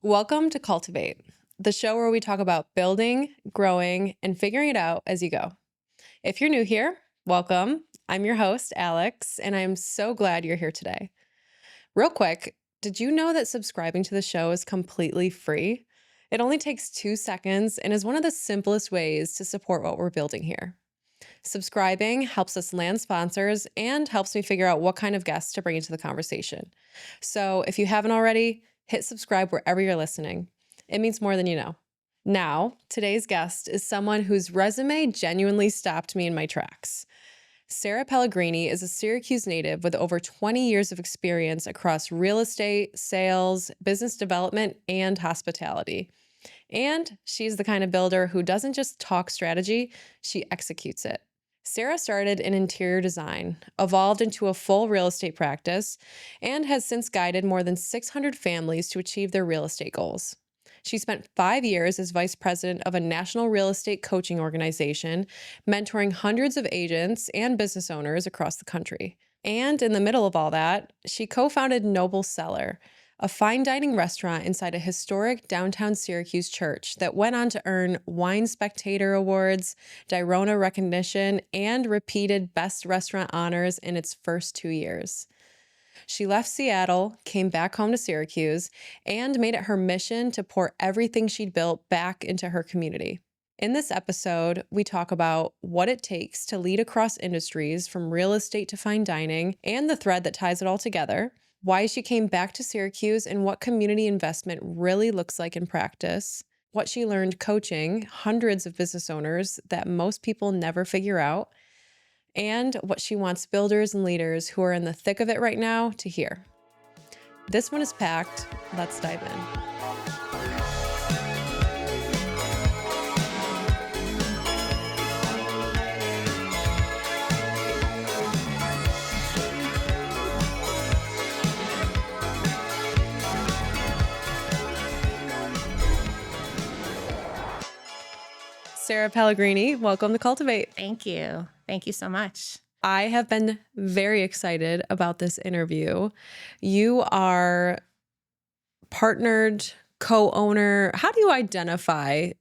Welcome to Cultivate, the show where we talk about building, growing, and figuring it out as you go. If you're new here, welcome. I'm your host, Alex, and I'm so glad you're here today. Real quick, did you know that subscribing to the show is completely free? It only takes 2 seconds and is one of the simplest ways to support what we're building here. Subscribing helps us land sponsors and helps me figure out what kind of guests to bring into the conversation. So if you haven't already, hit subscribe wherever you're listening. It means more than you know. Now, today's guest is someone whose resume genuinely stopped me in my tracks. Sarah Pellegrini is a Syracuse native with over 20 years of experience across real estate, sales, business development, and hospitality. And she's the kind of builder who doesn't just talk strategy, she executes it. Sarah started in interior design, evolved into a full real estate practice, and has since guided more than 600 families to achieve their real estate goals. She spent 5 years as vice president of a national real estate coaching organization, mentoring hundreds of agents and business owners across the country. And in the middle of all that, she co-founded Noble Cellar, a fine dining restaurant inside a historic downtown Syracuse church that went on to earn Wine Spectator Awards, DiRōNA recognition, and repeated Best Restaurant honors in its first 2 years. She left Seattle, came back home to Syracuse, and made it her mission to pour everything she'd built back into her community. In this episode, we talk about what it takes to lead across industries from real estate to fine dining and the thread that ties it all together, why she came back to Syracuse and what community investment really looks like in practice, what she learned coaching hundreds of business owners that most people never figure out, and what she wants builders and leaders who are in the thick of it right now to hear. This one is packed. Let's dive in. Sarah Pellegrini, welcome to Cultivate. Thank you. Thank you so much. I have been very excited about this interview. You are partnered, co-owner. How do you identify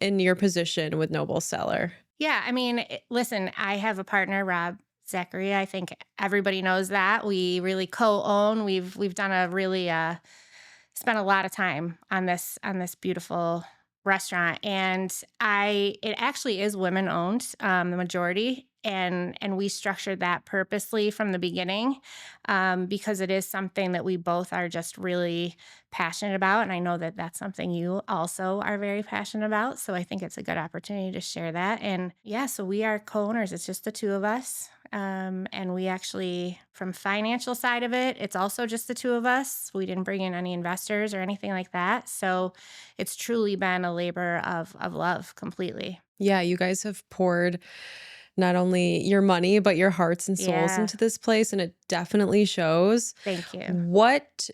in your position with Noble Cellar? Yeah, I mean, listen, I have a partner, Rob Zachary. I think everybody knows that. We really co-own. We've done a really spent a lot of time on this beautiful restaurant, and it actually is women owned, the majority, and we structured that purposely from the beginning, because it is something that we both are just really passionate about, and I know that that's something you also are very passionate about. So I think it's a good opportunity to share that. And yeah, so we are co-owners. It's just the two of us. And we actually, from financial side of it, it's also just the two of us. We didn't bring in any investors or anything like that. So it's truly been a labor of love completely. Yeah, you guys have poured not only your money, but your hearts and souls into this place, and it definitely shows. Thank you. What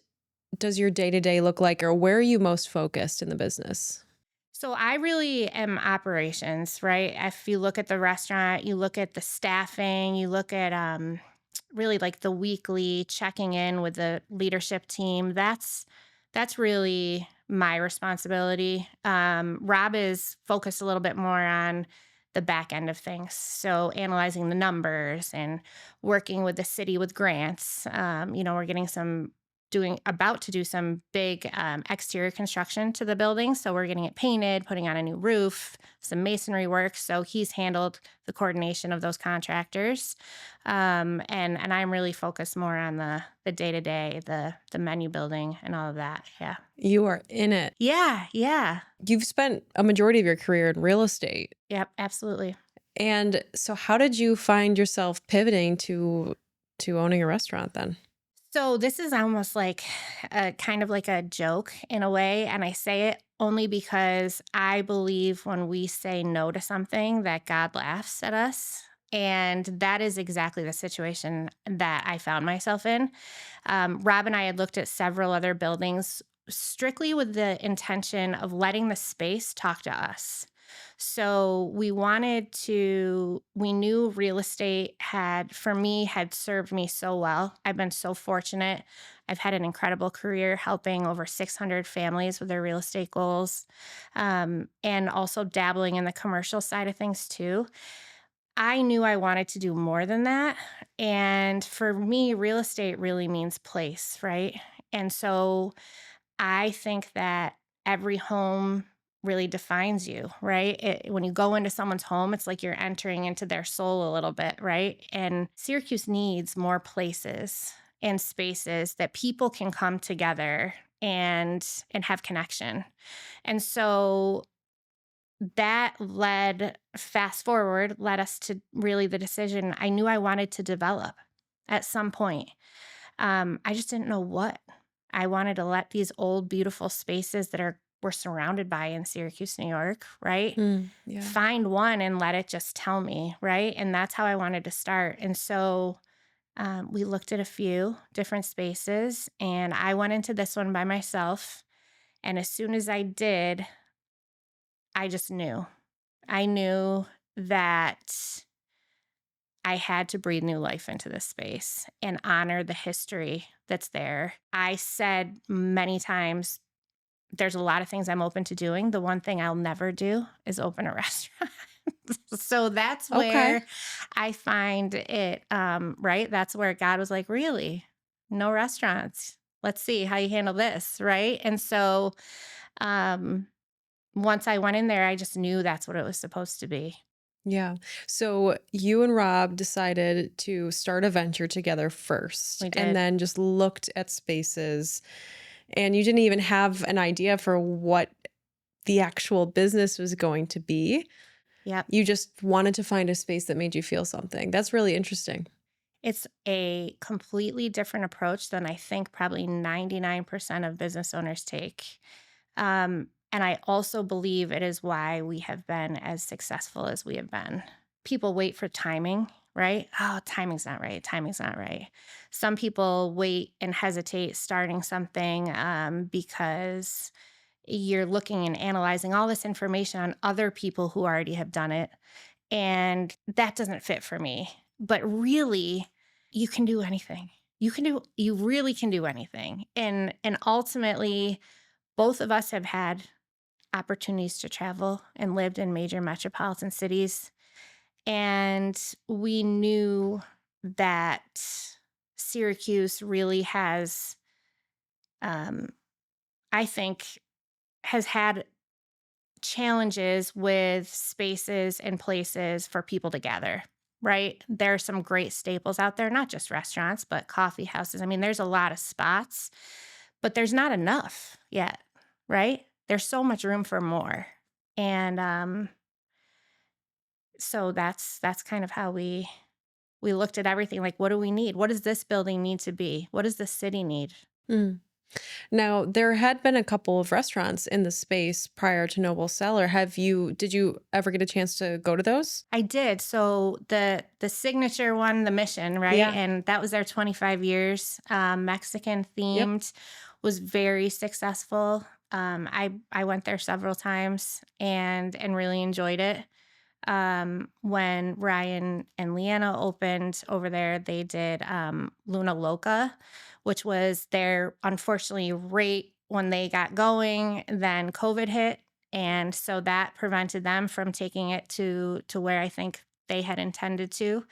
does your day-to-day look like, or where are you most focused in the business? So I really am operations, right? If you look at the restaurant, you look at the staffing, you look at really like the weekly checking in with the leadership team. That's really my responsibility. Rob is focused a little bit more on the back end of things. So analyzing the numbers and working with the city with grants. We're about to do some big exterior construction to the building. So we're getting it painted, putting on a new roof, some masonry work. So he's handled the coordination of those contractors. And I'm really focused more on the day-to-day, the menu building and all of that. Yeah. You are in it. Yeah. You've spent a majority of your career in real estate. Yep, absolutely. And so how did you find yourself pivoting to owning a restaurant then? So this is almost like kind of like a joke in a way. And I say it only because I believe when we say no to something that God laughs at us. And that is exactly the situation that I found myself in. Rob and I had looked at several other buildings strictly with the intention of letting the space talk to us. So we knew real estate for me, had served me so well. I've been so fortunate. I've had an incredible career helping over 600 families with their real estate goals, and also dabbling in the commercial side of things too. I knew I wanted to do more than that. And for me, real estate really means place, right? And so I think that every home really defines you, right? When you go into someone's home, it's like you're entering into their soul a little bit, right? And Syracuse needs more places and spaces that people can come together and have connection. And so fast forward, led us to really the decision I knew I wanted to develop at some point. I just didn't know what. I wanted to let these old, beautiful spaces we're surrounded by in Syracuse, New York, right? Yeah. Find one and let it just tell me, right? And that's how I wanted to start. And so we looked at a few different spaces, and I went into this one by myself. And as soon as I did, I just knew. I knew that I had to breathe new life into this space and honor the history that's there. I said many times, there's a lot of things I'm open to doing. The one thing I'll never do is open a restaurant. So that's Okay. where I find it, right? That's where God was like, really? No restaurants. Let's see how you handle this, right? And so um, once I went in there, I just knew that's what it was supposed to be. Yeah. So you and Rob decided to start a venture together first We and did. then just looked at spaces, and you didn't even have an idea for what the actual business was going to be. Yep. You just wanted to find a space that made you feel something. That's really interesting. It's a completely different approach than I think probably 99% of business owners take. And I also believe it is why we have been as successful as we have been. People wait for timing, right? Oh, timing's not right. Timing's not right. Some people wait and hesitate starting something because you're looking and analyzing all this information on other people who already have done it. And that doesn't fit for me. But really, you can do anything. You really can do anything. And ultimately, both of us have had opportunities to travel and lived in major metropolitan cities. And we knew that Syracuse really um, I think, has had challenges with spaces and places for people to gather, right? There are some great staples out there, not just restaurants, but coffee houses. I mean, there's a lot of spots, but there's not enough yet, right? There's so much room for more. And so that's kind of how we looked at everything, like, what do we need? What does this building need to be? What does the city need? Mm. Now, there had been a couple of restaurants in the space prior to Noble Cellar. Did you ever get a chance to go to those? I did. So the signature one, the Mission, right? Yeah. And that was their 25 years. Mexican Yep. themed, was very successful. I went there several times and really enjoyed it. When Ryan and Leanna opened over there, they did Luna Loca, which was their, unfortunately, right when they got going. Then COVID hit, and so that prevented them from taking it to where I think they had intended to.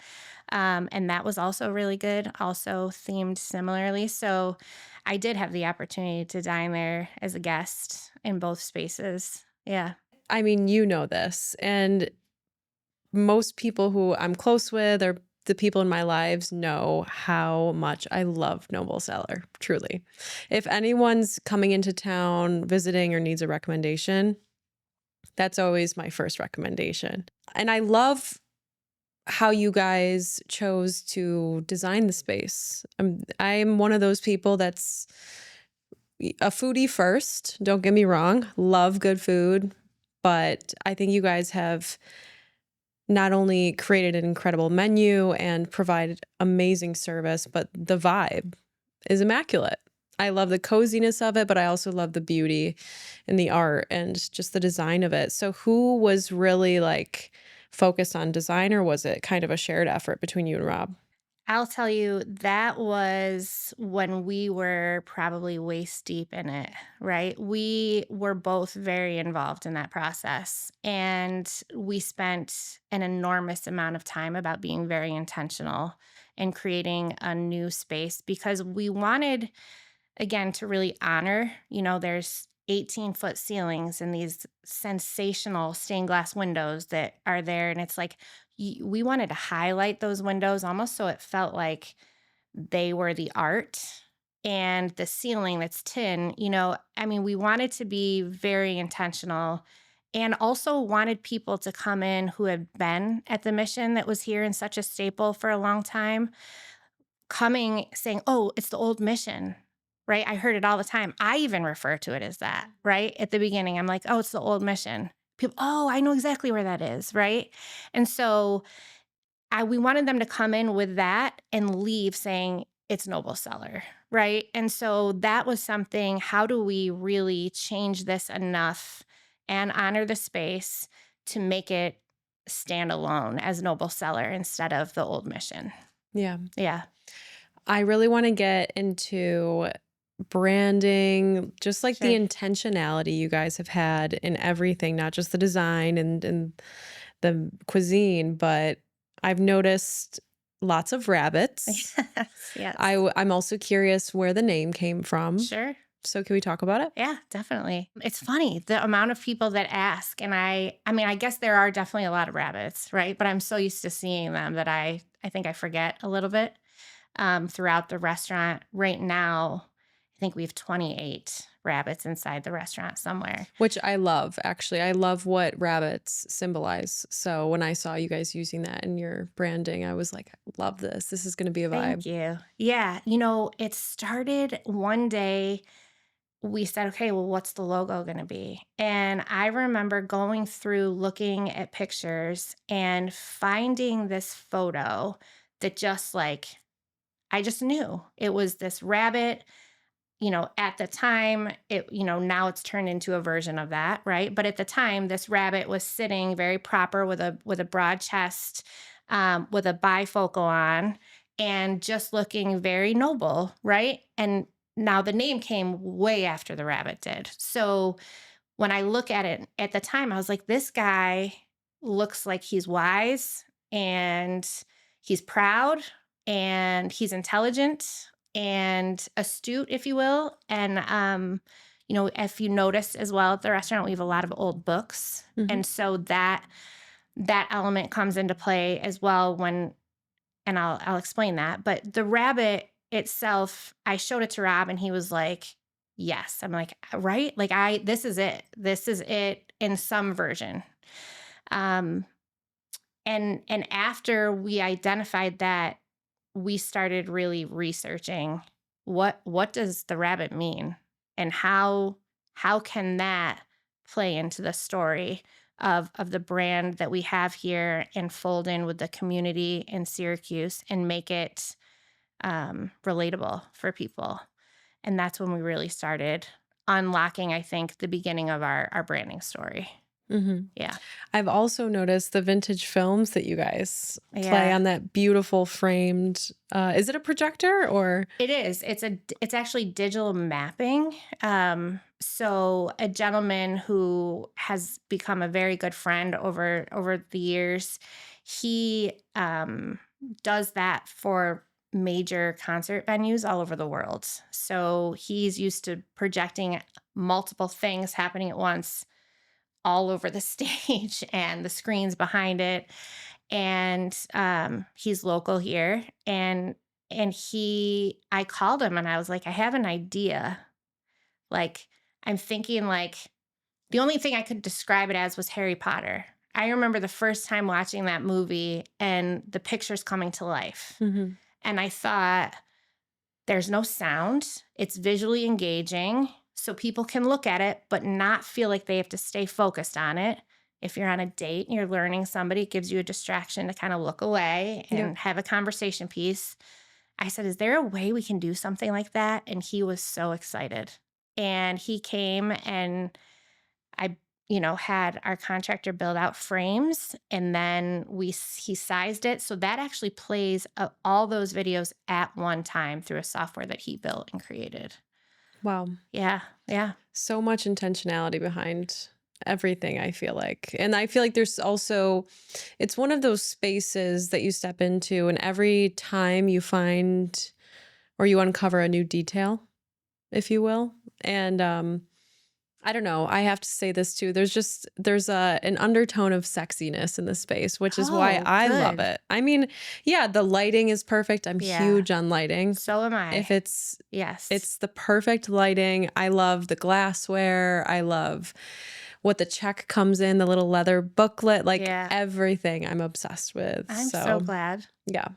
And that was also really good, also themed similarly. So I did have the opportunity to dine there as a guest in both spaces. Yeah. I mean, you know this, and most people who I'm close with or the people in my lives know how much I love Noble Cellar, truly. If anyone's coming into town, visiting, or needs a recommendation, that's always my first recommendation. And I love how you guys chose to design the space. I'm one of those people that's a foodie first, don't get me wrong, love good food, but I think you guys have not only created an incredible menu and provided amazing service, but the vibe is immaculate. I love the coziness of it, but I also love the beauty and the art and just the design of it. So who was really like focused on design, or was it kind of a shared effort between you and Rob? I'll tell you, that was when we were probably waist deep in it, right? We were both very involved in that process. And we spent an enormous amount of time about being very intentional in creating a new space because we wanted, again, to really honor, there's 18-foot ceilings and these sensational stained glass windows that are there. And it's like, we wanted to highlight those windows almost so it felt like they were the art. And the ceiling that's tin, I mean, we wanted to be very intentional and also wanted people to come in who had been at the mission that was here and such a staple for a long time, coming saying, "Oh, it's the old mission." Right? I heard it all the time. I even refer to it as that, right? At the beginning, I'm like, "Oh, it's the old mission." People, "Oh, I know exactly where that is," right? And so we wanted them to come in with that and leave saying it's Noble Cellar, right? And so that was something, how do we really change this enough and honor the space to make it stand alone as Noble Cellar instead of the old mission? Yeah. Yeah. I really want to get into branding, just like the Sure. intentionality you guys have had in everything, not just the design and the cuisine, but I've noticed lots of rabbits. Yes, yes. I'm also curious where the name came from. Sure. So can we talk about it? Yeah, definitely. It's funny the amount of people that ask, and I mean, I guess there are definitely a lot of rabbits, right? But I'm so used to seeing them that I think I forget a little bit throughout the restaurant. Right now, I think we have 28 rabbits inside the restaurant somewhere. Which I love, actually. I love what rabbits symbolize. So when I saw you guys using that in your branding, I was like, I love this. This is going to be a Thank vibe. you. Yeah, it started one day. We said, okay, well, what's the logo going to be? And I remember going through looking at pictures and finding this photo that just like, I just knew it was this rabbit. At the time, now it's turned into a version of that, right? But at the time, this rabbit was sitting very proper with a broad chest, with a bifocal on, and just looking very noble, right? And now the name came way after the rabbit did. So when I look at it at the time, I was like, this guy looks like he's wise and he's proud and he's intelligent and astute, if you will. And, if you notice as well at the restaurant, we have a lot of old books. Mhm. And so that element comes into play as well and I'll explain that. But the rabbit itself, I showed it to Rob and he was like, yes. I'm like, right? Like this is it. This is it in some version. Um, and after we identified that, we started really researching what does the rabbit mean and how can that play into the story of the brand that we have here and fold in with the community in Syracuse and make it relatable for people. And that's when we really started unlocking, I think, the beginning of our branding story. Mhm. Yeah. I've also noticed the vintage films that you guys play Yeah. on that beautiful framed, is it a projector or? It is. It's actually digital mapping. So a gentleman who has become a very good friend over the years, he does that for major concert venues all over the world. So he's used to projecting multiple things happening at once all over the stage and the screens behind it. And he's local here, and I called him and I was like, I have an idea. Like, I'm thinking like the only thing I could describe it as was Harry Potter. I remember the first time watching that movie and the pictures coming to life. Mhm. And I thought, there's no sound. It's visually engaging. So people can look at it, but not feel like they have to stay focused on it. If you're on a date and you're learning somebody, it gives you a distraction to kind of look away Yep. and have a conversation piece. I said, "Is there a way we can do something like that?" And he was so excited. And he came and I, had our contractor build out frames, and then he sized it. So that actually plays all those videos at one time through a software that he built and created. Wow. Yeah. Yeah. So much intentionality behind everything, I feel like. And I feel like there's also, it's one of those spaces that you step into, and every time you find or you uncover a new detail, if you will. And I don't know, I have to say this too. There's an undertone of sexiness in this space, which is why Oh, I love good. it. I mean, yeah, the lighting is perfect. I'm Yeah. huge on lighting. So am I. If Yes. it's the perfect lighting. I love the glassware. I love what the check comes in, the little leather booklet, like Yeah. everything I'm obsessed with. I'm so So, glad. yeah,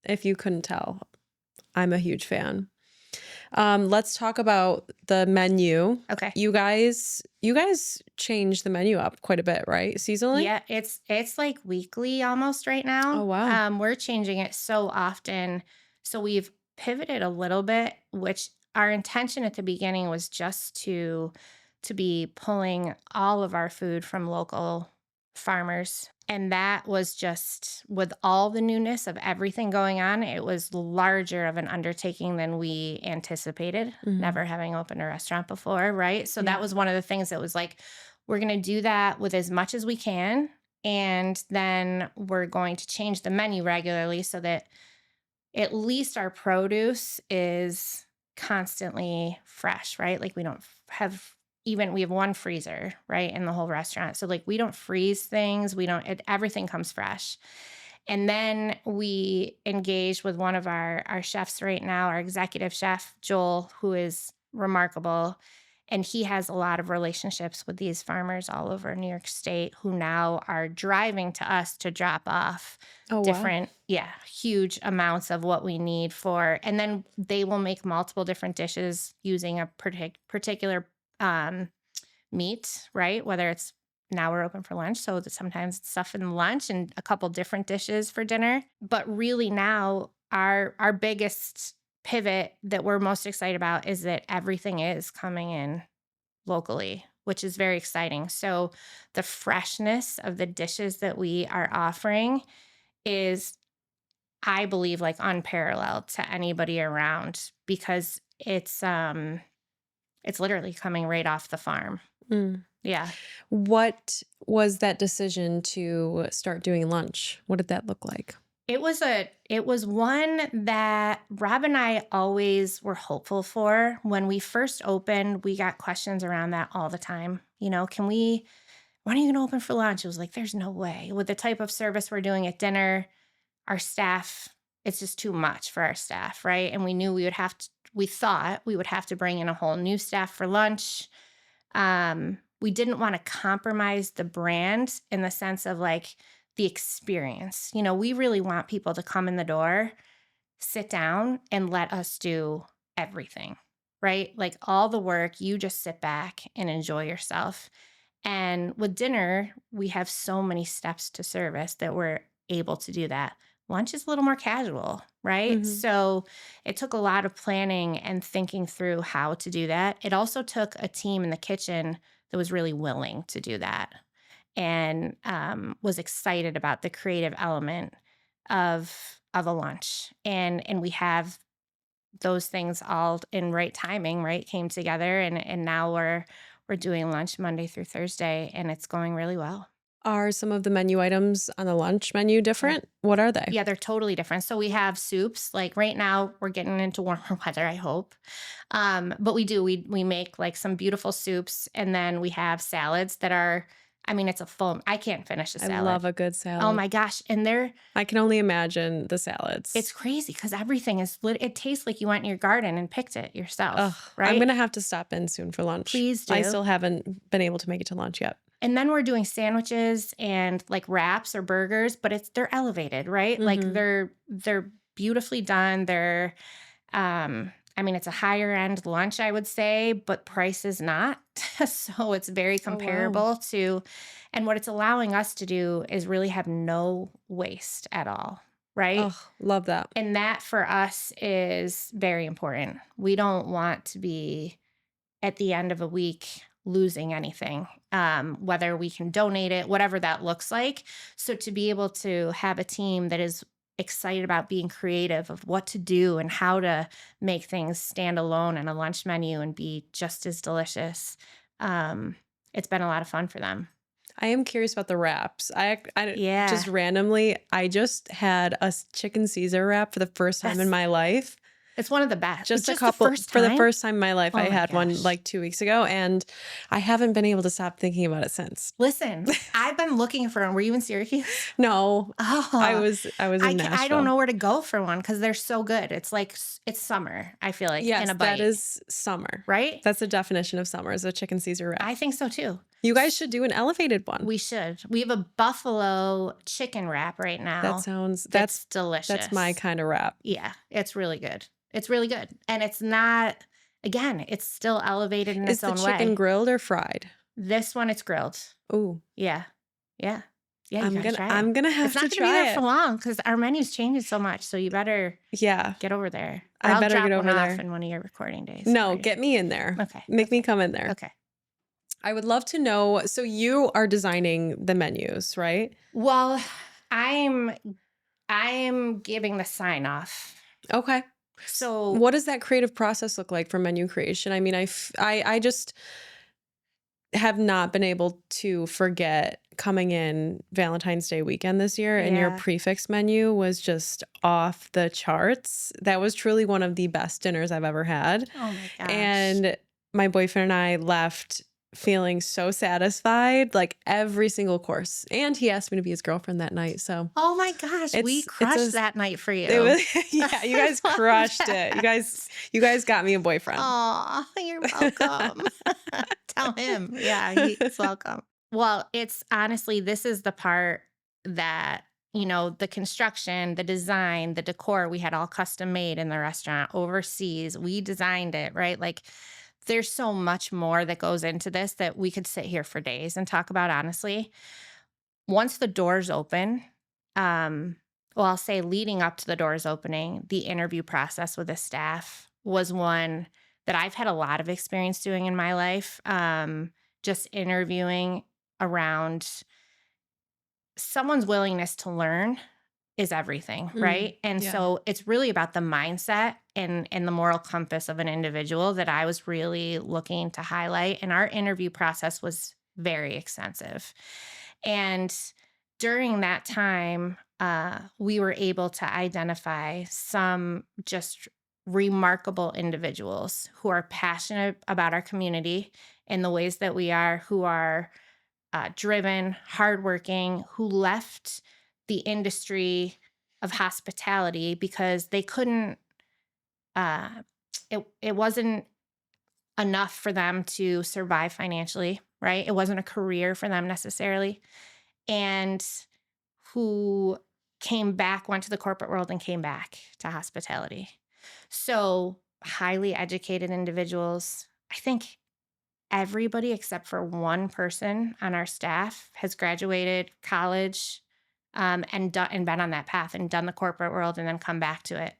if you couldn't tell, I'm a huge fan. Let's talk about the menu. Okay. You guys changed the menu up quite a bit, right? Seasonally? Yeah, it's like weekly almost right Oh, now. wow. We're changing it so often. So we've pivoted a little bit, which our intention at the beginning was just to be pulling all of our food from local farmers. And that was just with all the newness of everything going on, it was larger of an undertaking than we anticipated, Mhm. never having opened a restaurant before, right? So that Yeah. was one of the things that was like, we're going to do that with as much as we can. And then we're going to change the menu regularly so that at least our produce is constantly fresh, right? Like we don't have we have one freezer, right, in the whole restaurant. So like we don't freeze things, we don't everything comes fresh. And then we engaged with one of our chefs right now, our executive chef, Joel, who is remarkable. And he has a lot of relationships with these farmers all over New York State who now are driving to us to drop off Oh, wow. different, yeah, huge amounts of what we need for. And then they will make multiple different dishes using a particular um, meat, right? Whether it's now we're open for lunch, so that sometimes it's stuff in lunch and a couple different dishes for dinner. But really now our biggest pivot that we're most excited about is that everything is coming in locally, which is very exciting. So the freshness of the dishes that we are offering is, I believe, like unparalleled to anybody around because it's literally coming right off the farm. Mm. Yeah. What was that decision to start doing lunch? What did that look like? It was one that Rob and I always were hopeful for. When we first opened, we got questions around that all the time. When are you gonna open for lunch? It was like, there's no way. With the type of service we're doing at dinner, our staff, it's just too much for our staff, right? And we knew we thought we would have to bring in a whole new staff for lunch. We didn't want to compromise the brand in the sense of like the experience. We really want people to come in the door, sit down, and let us do everything, right? Like all the work, you just sit back and enjoy yourself. And with dinner, we have so many steps to service that we're able to do that. Lunch is a little more casual, right? Mhm. So it took a lot of planning and thinking through how to do that. It also took a team in the kitchen that was really willing to do that and was excited about the creative element of a lunch. And we have those things all in right timing, right? Came together and now we're doing lunch Monday through Thursday and it's going really well. Are some of the menu items on the lunch menu Yeah. different? What are they? Yeah, they're totally different. So we have soups. Like right now, we're getting into warmer weather, I hope. But we make like some beautiful soups, and then we have salads that are. I mean, it's a full. I can't finish a I salad. love a good Oh salad. my gosh! And I can only imagine the salads. it's crazy because everything is. It tastes like you went in your garden and picked it Ugh, yourself, I'm right? gonna have to stop in soon for lunch. Please I do. still haven't been able to make it to lunch yet. And then we're doing sandwiches and like wraps or burgers, but they're elevated, right? Like Mhm. they're beautifully done. I mean, it's a higher end lunch, I would say, but price is not. So it's very Oh, wow. comparable to, and what it's allowing us to do is really have no waste at all, right? Oh, love that. And that for us is very important. We don't want to be at the end of a week losing anything, whether we can donate it, whatever that looks like. So to be able to have a team that is excited about being creative of what to do and how to make things stand alone in a lunch menu and be just as delicious, it's been a lot of fun for them. I am curious about the wraps. Yeah, just randomly, I just had a chicken Caesar wrap for the first time in that's my life. it's one of the best. Just a Just the couple first for the time. first time in my life. Oh I my had one gosh. like 2 weeks ago, and I haven't been able to stop thinking about it since. Listen, I've been looking for one. Were you in Syracuse? No, I Oh, was I was in I don't Nashville. know where to go for one because they're so good. It's like it's summer, I feel like, in Yes, a that bite, is summer. right? That's the definition of summer, is a chicken Caesar wrap. I think so too. You guys should do an elevated one. We should. We have a buffalo chicken wrap right now. That's delicious. that's my kind of wrap. Yeah, it's really good. It's really good. And it's not, again, it's still elevated in Is its the own chicken way. grilled or fried? This one, it's grilled. Ooh, Yeah. Yeah. Yeah, you I'm gotta gonna try it. I'm gonna have It's not to gonna be try there for it. long because our menu's changing so much. So you better Yeah, get over there. I Or I'll better drop get one over off there. in one of your recording days No, for you. get me in there. Okay. Make me come in there. Okay. I would love to know. So you are designing the menus, right? Well, I'm giving the sign off. Okay. So What does that creative process look like for menu creation? I mean, I just have not been able to forget coming in Valentine's Day weekend this year, and your yeah. prefix menu was just off the charts. That was truly one of the best dinners I've ever had. Oh my gosh. And my boyfriend and I left feeling so satisfied, like every single course. And he asked me to be his girlfriend that night. So Oh my gosh, we it's crushed that night for you. it was yeah, you guys I love crushed it. that. You guys got me a boyfriend. Aw, you're welcome. Tell him. Yeah, he's welcome. Well, it's honestly, this is the part that, the construction, the design, the decor, we had all custom made in the restaurant overseas. We designed it, right? Like, there's so much more that goes into this that we could sit here for days and talk about, honestly. Once the doors open, I'll say leading up to the doors opening, the interview process with the staff was one that I've had a lot of experience doing in my life. Just interviewing around someone's willingness to learn is everything, right? And yeah. so it's really about the mindset and the moral compass of an individual that I was really looking to highlight. And our interview process was very extensive. And during that time, we were able to identify some just remarkable individuals who are passionate about our community in the ways that we are, who are driven, hardworking, who left the industry of hospitality because they couldn't, it wasn't enough for them to survive financially, right? It wasn't a career for them necessarily. And who came back, went to the corporate world and came back to hospitality. So highly educated individuals. I think everybody except for one person on our staff has graduated college and been on that path and done the corporate world and then come back to it.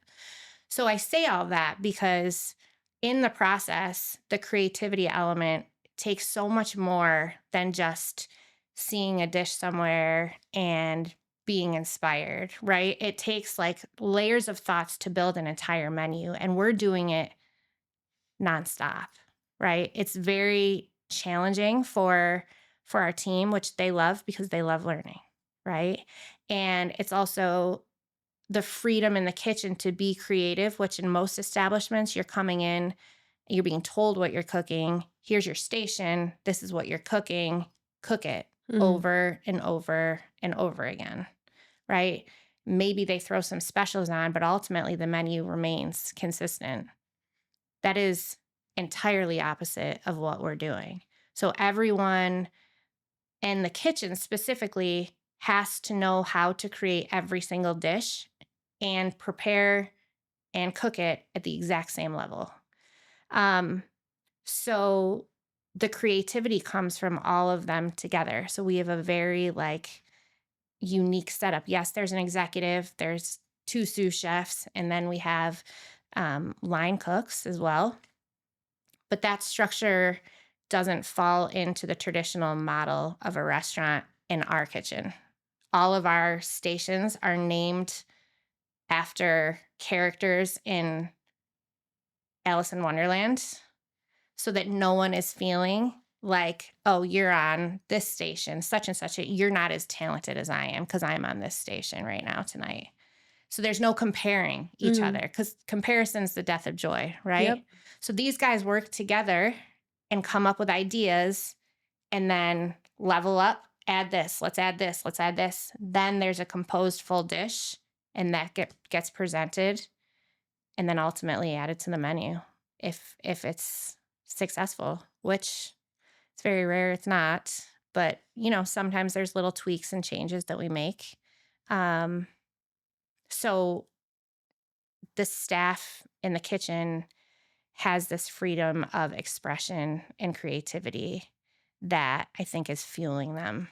So I say all that because in the process, the creativity element takes so much more than just seeing a dish somewhere and being inspired, right? It takes like layers of thoughts to build an entire menu, and we're doing it nonstop, right? It's very challenging for our team, which they love because they love learning, right? And it's also the freedom in the kitchen to be creative, which in most establishments, you're coming in, you're being told what you're cooking. Here's your station. This is what you're cooking. Cook it over and over and over again, right? Maybe they throw some specials on, but ultimately the menu remains consistent. That is entirely opposite of what we're doing. So everyone in the kitchen specifically has to know how to create every single dish and prepare and cook it at the exact same level. So the creativity comes from all of them together. So we have a very unique setup. Yes, there's an executive, there's 2 sous chefs, and then we have line cooks as well. But that structure doesn't fall into the traditional model of a restaurant in our kitchen. All of our stations are named after characters in Alice in Wonderland so that no one is feeling like, oh, you're on this station, such and such. You're not as talented as I am because I'm on this station right now tonight. So there's no comparing each other because comparison's the death of joy, right? Yep. So these guys work together and come up with ideas and then level up, add this, let's add this, let's add this. Then there's a composed full dish and that gets presented and then ultimately added to the menu if it's successful, which it's very rare it's not. But, sometimes there's little tweaks and changes that we make. So the staff in the kitchen has this freedom of expression and creativity that I think is fueling them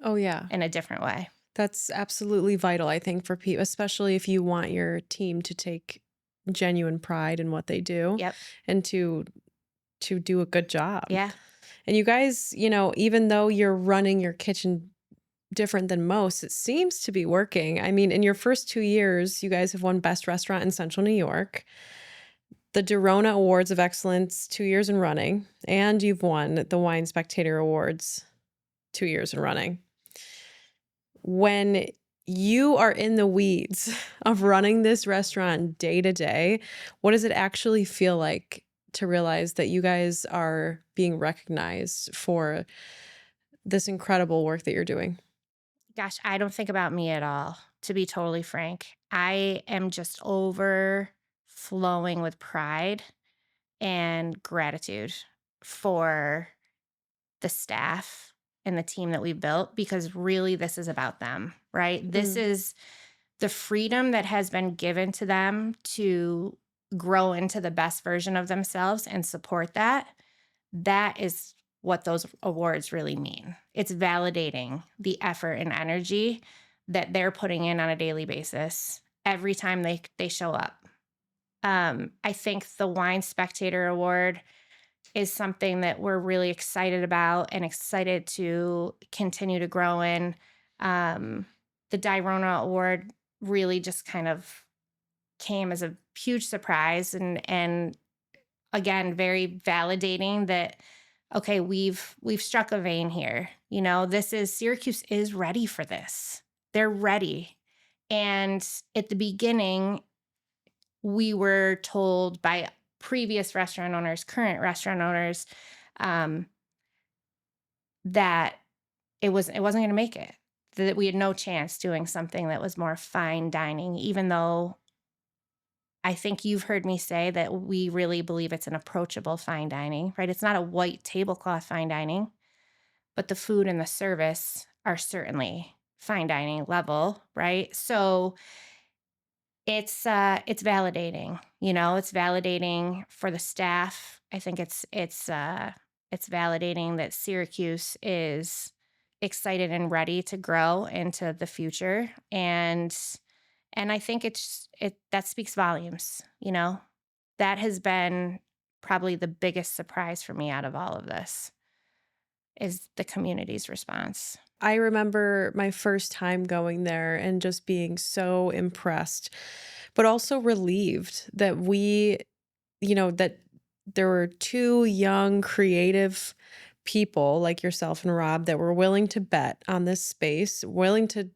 Oh, yeah. in a different way. That's absolutely vital, I think, for people, especially if you want your team to take genuine pride in what they do Yep. and to do a good job. Yeah. And you guys, even though you're running your kitchen different than most, it seems to be working. I mean, in your first 2 years, you guys have won Best Restaurant in Central New York, the DiRōNA Awards of Excellence 2 years in running, and you've won the Wine Spectator Awards 2 years in running. When you are in the weeds of running this restaurant day to day, what does it actually feel like to realize that you guys are being recognized for this incredible work that you're doing? Gosh, I don't think about me at all, to be totally frank. I am just overflowing with pride and gratitude for the staff and the team that we built because really this is about them, right? This is the freedom that has been given to them to grow into the best version of themselves and support that. That is what those awards really mean. It's validating the effort and energy that they're putting in on a daily basis every time they show up. I think the Wine Spectator Award is something that we're really excited about and excited to continue to grow in. The DiRōNA Award really just kind of came as a huge surprise and again, very validating that, okay, we've struck a vein here. Syracuse is ready for this. They're ready. And at the beginning, we were told by previous restaurant owners, current restaurant owners, that it wasn't going to make it, that we had no chance doing something that was more fine dining, even though I think you've heard me say that we really believe it's an approachable fine dining, right? It's not a white tablecloth fine dining, but the food and the service are certainly fine dining level, right? So it's validating, it's validating for the staff. I think it's validating that Syracuse is excited and ready to grow into the future. And I think that speaks volumes, That has been probably the biggest surprise for me out of all of this is the community's response. I remember my first time going there and just being so impressed, but also relieved that that there were 2 young, creative people like yourself and Rob that were willing to bet on this space, willing to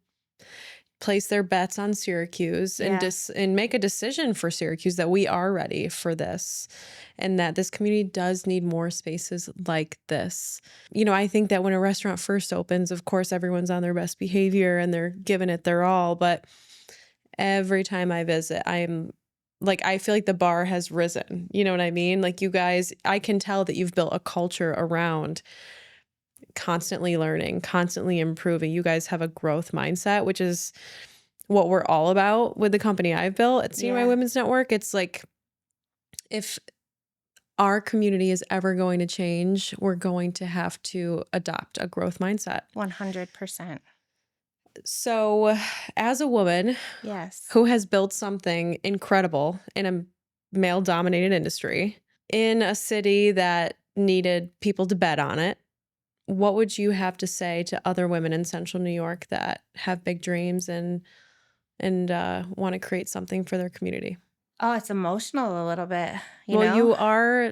place their bets on Syracuse Yeah. and make a decision for Syracuse that we are ready for this and that this community does need more spaces like this. I think that when a restaurant first opens, of course, everyone's on their best behavior and they're giving it their all. But every time I visit, I feel like the bar has risen. You know what I mean? Like you guys, I can tell that you've built a culture around constantly learning, constantly improving. You guys have a growth mindset, which is what we're all about with the company I've built at CNY Yeah. Women's Network. It's like, if our community is ever going to change, we're going to have to adopt a growth mindset. 100%. So, as a woman Yes. who has built something incredible in a male dominated industry in a city that needed people to bet on it, what would you have to say to other women in central New York that have big dreams and want to create something for their community? Oh, it's emotional a little bit, you Well, you know? are,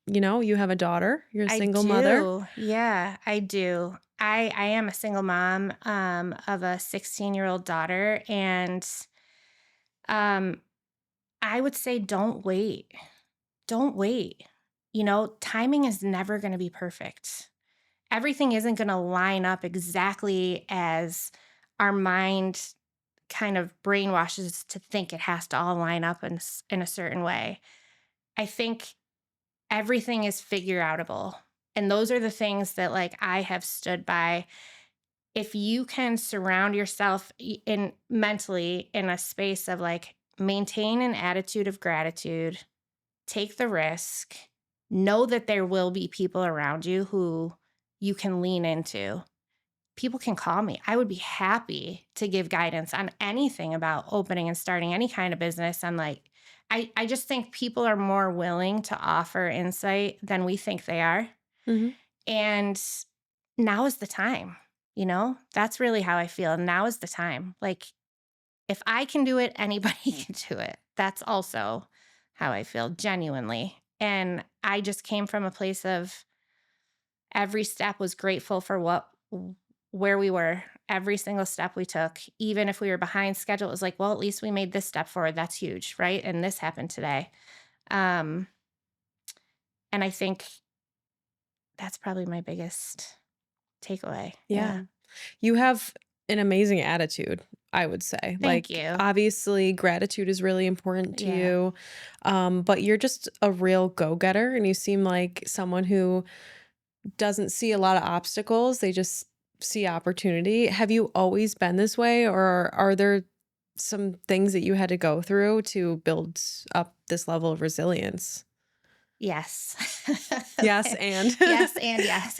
you have a daughter, you're a I single mother. do. Yeah, I do. I am a single mom of a 16-year-old daughter, and um I would say don't wait. Don't wait. Timing is never going to be perfect. Everything isn't going to line up exactly as our mind kind of brainwashes us to think it has to all line up in a certain way. I think everything is figure outable. And those are the things that like I have stood by. If you can surround yourself in mentally in a space of like maintain an attitude of gratitude, take the risk, know that there will be people around you who you can lean into. People can call me. I would be happy to give guidance on anything about opening and starting any kind of business. And like, I just think people are more willing to offer insight than we think they are. Mhm. And now is the time, That's really how I feel. Now is the time. Like, if I can do it, anybody can do it. That's also how I feel genuinely. And I just came from a place of every step was grateful for where we were. Every single step we took, even if we were behind schedule, it was like, well, at least we made this step forward. That's huge, right? And this happened today. Um, and I think that's probably my biggest takeaway. Yeah. Yeah. You have an amazing attitude, I would say. Thank Like, you. obviously, gratitude is really important to Yeah. you, but you're just a real go-getter, and you seem like someone who doesn't see a lot of obstacles. They just see opportunity. Have you always been this way, or are there some things that you had to go through to build up this level of resilience? Yes. Yes, and Yes, and yes.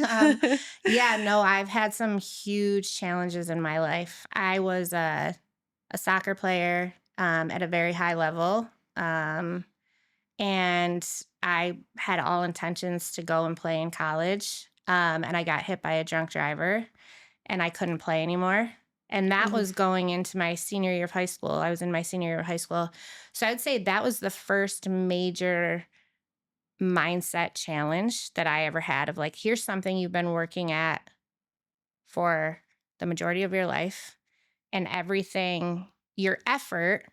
Yeah, no, I've had some huge challenges in my life. I was a soccer player at a very high level. Um, and I had all intentions to go and play in college. And I got hit by a drunk driver and I couldn't play anymore. And that Mhm. was going into my senior year of high school. I was in my senior year of high school. So I'd say that was the first major mindset challenge that I ever had of like, here's something you've been working at for the majority of your life and everything, your effort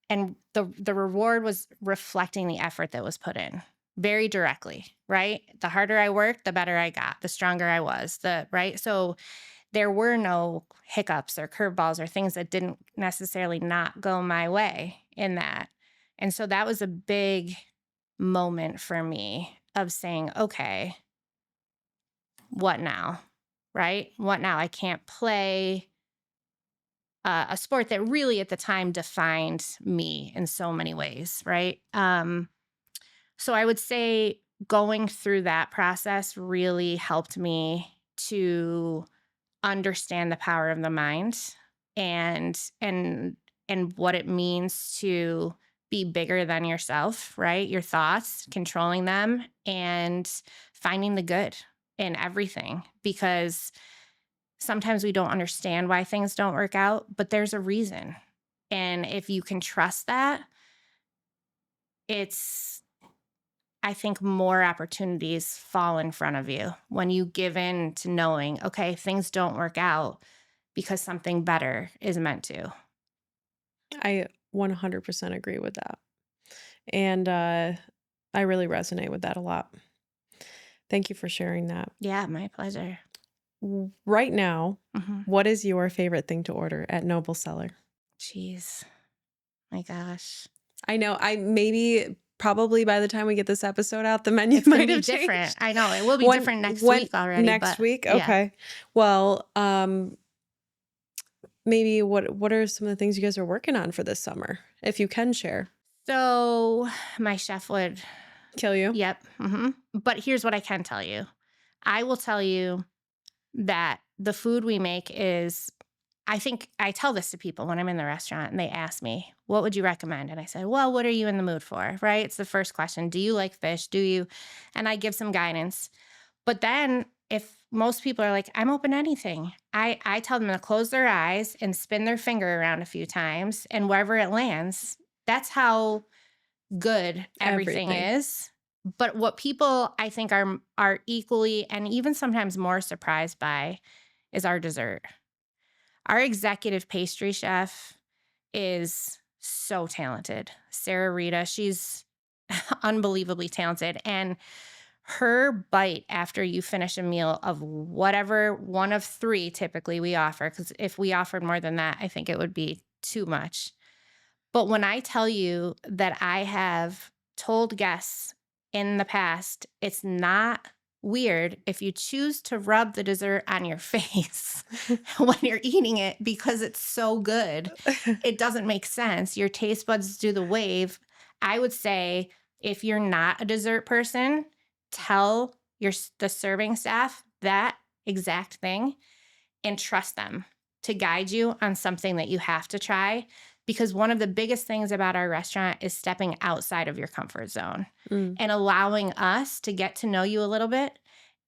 and the reward was reflecting the effort that was put in very directly, right? The harder I worked, the better I got, the stronger I was, right? So there were no hiccups or curveballs or things that didn't necessarily not go my way in that. And so that was a big moment for me of saying, okay, what now? Right? What now? I can't play a sport that really at the time defined me in so many ways, right? So I would say going through that process really helped me to understand the power of the mind and and and what it means to be bigger than yourself, right? Your thoughts, controlling them and finding the good in everything because sometimes we don't understand why things don't work out, but there's a reason. And if you can trust that, it's, I think, more opportunities fall in front of you when you give in to knowing, okay, things don't work out because something better is meant to. I 100% agree with that. And I really resonate with that a lot. Thank you for sharing that. Yeah, my pleasure. Right now, Hmm. what is your favorite thing to order at Noble Cellar? Jeez, my gosh. I know I maybe probably by the time we get this episode out, the menu It's going to might be have different. changed. I know it will be When different next when week already, next but week? yeah. Okay. Well, maybe what are some of the things you guys are working on for this summer, if you can share? So my chef would, Kill you? yep. But here's what I can tell you. I will tell you that the food we make is, I think I tell this to people when I'm in the restaurant and they ask me, what would you recommend? And I said, well, what are you in the mood for? Right? It's the first question. Do you like fish? Do you? And I give some guidance. But then if most people are like, I'm open to anything, I tell them to close their eyes and spin their finger around a few times, and wherever it lands, that's how good everything Everything. is. But what people I think are equally and even sometimes more surprised by is our dessert. Our executive pastry chef is so talented. Sarah Rita, she's unbelievably talented. And her bite after you finish a meal of whatever one of three typically we offer, because if we offered more than that, I think it would be too much. But when I tell you that I have told guests in the past, it's not weird if you choose to rub the dessert on your face when you're eating it because it's so good. It doesn't make sense. Your taste buds do the wave. I would say if you're not a dessert person, tell the serving staff that exact thing and trust them to guide you on something that you have to try. Because one of the biggest things about our restaurant is stepping outside of your comfort zone Mm. and allowing us to get to know you a little bit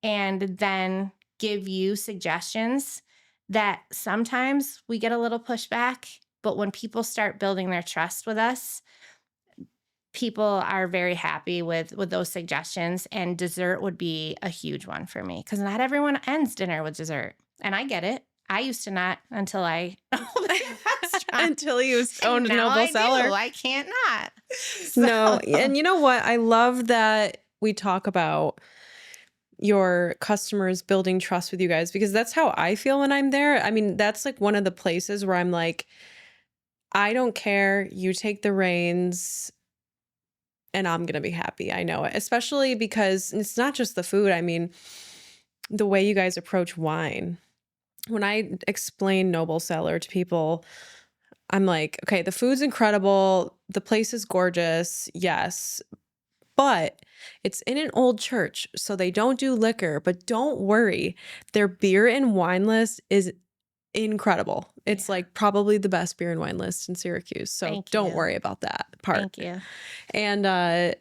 and then give you suggestions that sometimes we get a little pushback. But when people start building their trust with us, people are very happy with those suggestions, and dessert would be a huge one for me because not everyone ends dinner with dessert. And I get it. I used to not until I owned a restaurant. Until you owned Now Noble I Cellar. do. I can't not. No. So- And you know what? I love that we talk about your customers building trust with you guys, because that's how I feel when I'm there. I mean, that's like one of the places where I'm like, I don't care. You take the reins and I'm going to be happy. I know it, especially because it's not just the food. I mean, the way you guys approach wine. When I explain Noble Cellar to people, I'm like, okay, the food's incredible. The place is gorgeous. Yes. But it's in an old church, so they don't do liquor. But don't worry, their beer and wine list is incredible. It's Yeah. like probably the best beer and wine list in Syracuse. So Thank don't you. worry about that part. Thank you. And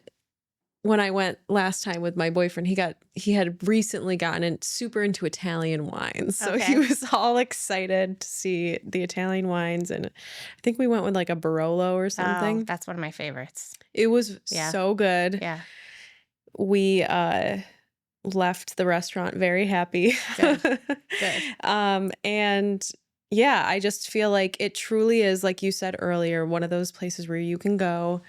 when I went last time with my boyfriend, he had recently gotten super into Italian wines. So he Okay. was all excited to see the Italian wines. And I think we went with like a Barolo or Oh, something. that's one of my favorites. It was Yeah. so good. Yeah. We left the restaurant very happy. Good. Good. And yeah, I just feel like it truly is, like you said earlier, one of those places where you can go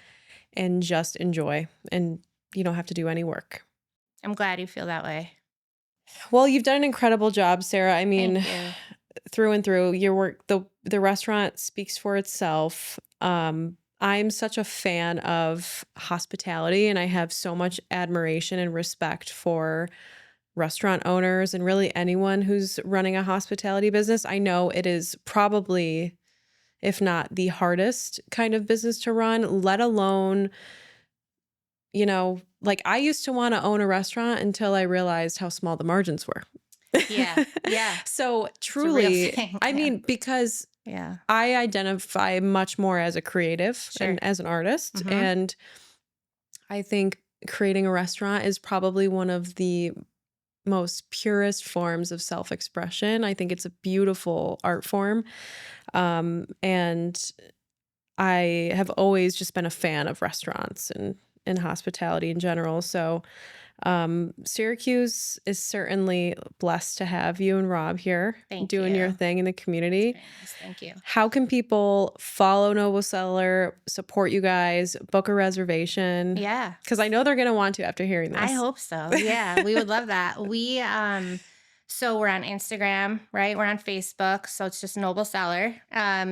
and just enjoy, and you don't have to do any work. I'm glad you feel that way. Well, you've done an incredible job, Sarah. I mean, Thank you. through and through, your work, the restaurant speaks for itself. I'm such a fan of hospitality, and I have so much admiration and respect for restaurant owners and really anyone who's running a hospitality business. I know it is probably, if not the hardest kind of business to run, let alone, you know, like I used to want to own a restaurant until I realized how small the margins were. Yeah. Yeah. So It's a real truly, thing. I Yeah. mean, because Yeah. I identify much more as a creative Sure. and as an artist. Mhm. And I think creating a restaurant is probably one of the most purest forms of self-expression. I think it's a beautiful art form. And I have always just been a fan of restaurants and hospitality in general. So Syracuse is certainly blessed to have you and Rob here Thank doing your you. thing in the community. Very nice. Thank you. How can people follow Noble Cellar, support you guys, book a reservation? Yeah. Because I know they're going to want to after hearing this. I hope so. Yeah, we would love that. So we're on Instagram, right? We're on Facebook, so it's just Noble Cellar.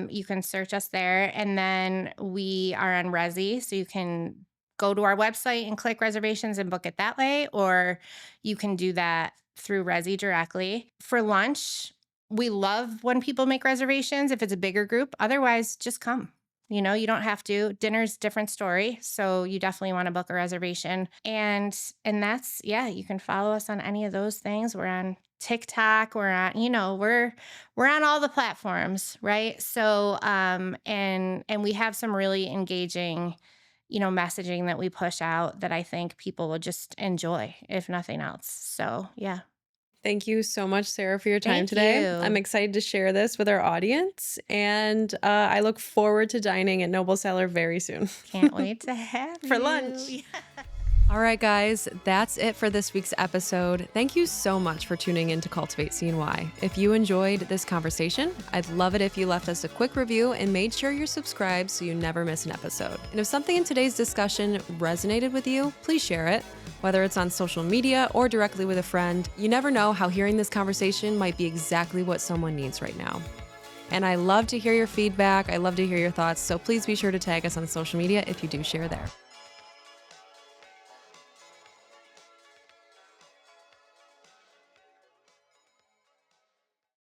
You can search us there, and then we are on Resi, so you can go to our website and click reservations and book it that way, or you can do that through Resi directly. For lunch, we love when people make reservations if it's a bigger group. Otherwise, just come. You don't have to. Dinner's different story, so you definitely want to book a reservation. And that's, yeah, you can follow us on any of those things. We're on TikTok, we're on, we're on all the platforms, right? So and we have some really engaging, messaging that we push out that I think people will just enjoy, if nothing else. So, yeah. Thank you so much, Sarah, for your time Thank today. you. I'm excited to share this with our audience, and I look forward to dining at Noble Cellar very soon. Can't wait to have For you. lunch. All right, guys, that's it for this week's episode. Thank you so much for tuning in to Cultivate CNY. If you enjoyed this conversation, I'd love it if you left us a quick review and made sure you're subscribed so you never miss an episode. And if something in today's discussion resonated with you, please share it, whether it's on social media or directly with a friend. You never know how hearing this conversation might be exactly what someone needs right now. And I love to hear your feedback. I love to hear your thoughts. So please be sure to tag us on social media if you do share there.